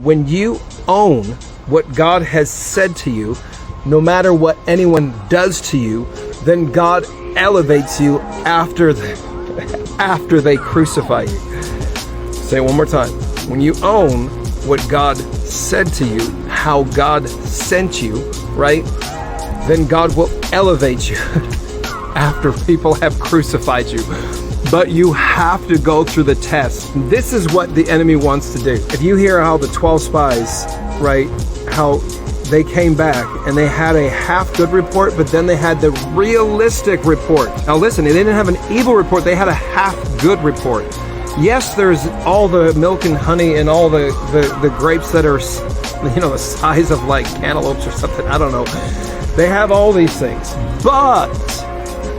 When you own what God has said to you, no matter what anyone does to you, then God elevates you after they crucify you. Say it one more time. When you own what God said to you, how God sent you, right? Then God will elevate you after people have crucified you. But you have to go through the test. This is what the enemy wants to do. If you hear how the 12 spies, right, how they came back and they had a half good report, but then they had the realistic report. Now listen, they didn't have an evil report, they had a half good report. Yes, there's all the milk and honey and all the grapes that are, the size of like cantaloupes or something, I don't know. They have all these things. But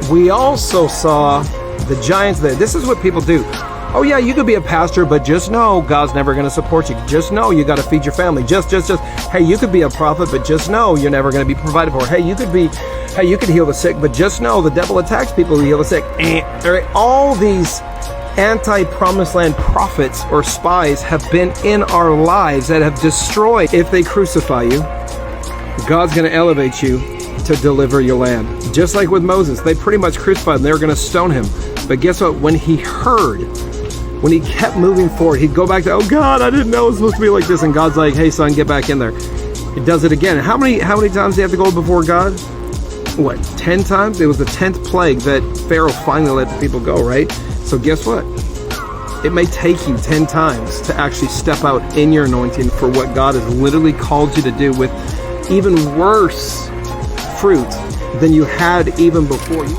we also saw the giants there. This is what people do. Oh yeah, you could be a pastor, but just know God's never going to support you. Just know you got to feed your family. Just. Hey, you could be a prophet, but just know you're never going to be provided for. Hey, you could heal the sick, but just know the devil attacks people who heal the sick. All these anti-promised land prophets or spies have been in our lives that have destroyed. If they crucify you, God's going to elevate you to deliver your land. Just like with Moses, they pretty much crucified him. They were going to stone him. But guess what? When he kept moving forward, he'd go back to, oh God, I didn't know it was supposed to be like this. And God's like, hey son, get back in there. He does it again. How many times do you have to go before God? 10 times? It was the 10th plague that Pharaoh finally let the people go, right? So guess what? It may take you 10 times to actually step out in your anointing for what God has literally called you to do with even worse fruit than you had even before you.